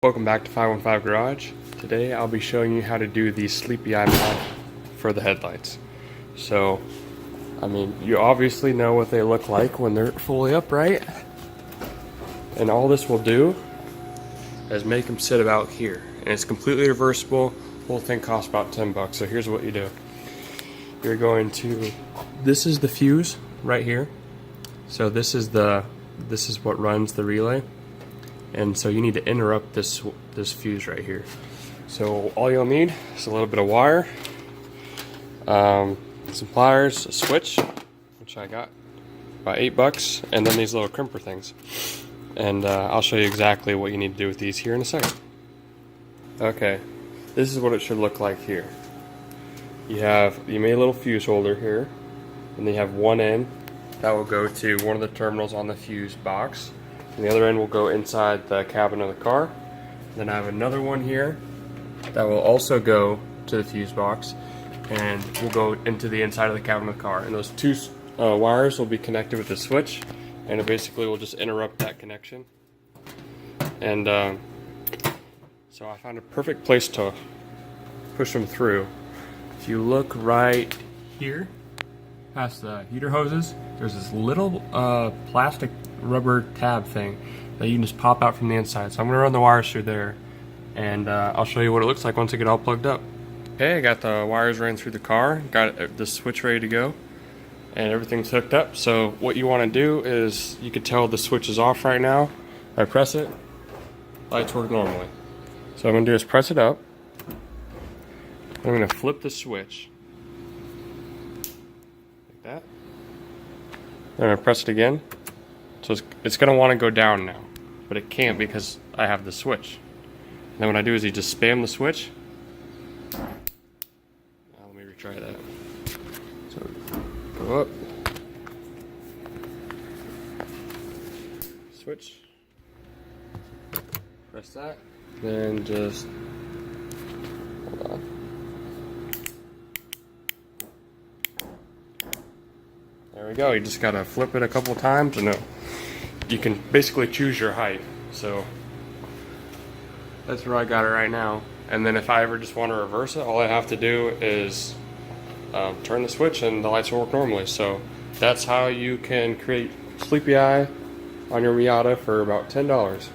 Welcome back to 515 Garage. Today I'll be showing you how to do the sleepy eye mod for the headlights. So, I mean, you obviously know what they look like when they're fully upright. And all this will do is make them sit about here. And it's completely reversible. The whole thing costs about 10 bucks. So here's what you do. You're going to, this is the fuse right here. So this is what runs the relay. And so you need to interrupt this fuse right here. So all you'll need is a little bit of wire, some pliers, a switch, which I got about 8 bucks, and then these little crimper things. And I'll show you exactly what you need to do with these here in a second. Okay, this is what it should look like here. You made a little fuse holder here, and then you have one end that will go to one of the terminals on the fuse box. And the other end will go inside the cabin of the car. Then I have another one here that will also go to the fuse box and will go into the inside of the cabin of the car. And those two wires will be connected with the switch, and it basically will just interrupt that connection. And so I found a perfect place to push them through. If you look right here, past the heater hoses, there's this little plastic rubber tab thing that you can just pop out from the inside. So I'm going to run the wires through there, and I'll show you what it looks like once I get all plugged up. Okay, I got the wires running through the car, got the switch ready to go, and everything's hooked up. So what you want to do is, you can tell the switch is off right now. I press it, lights work normally. So what I'm going to do is press it up. I'm going to flip the switch like that. I'm going to press it again. So it's going to want to go down now, but it can't because I have the switch. And then what I do is you just spam the switch. Now let me retry that. So go up, switch, press that, then just hold on. There we go. You just got to flip it a couple times, and you can basically choose your height. So that's where I got it right now. And then if I ever just want to reverse it, all I have to do is turn the switch and the lights will work normally. So that's how you can create sleepy eye on your Miata for about $10.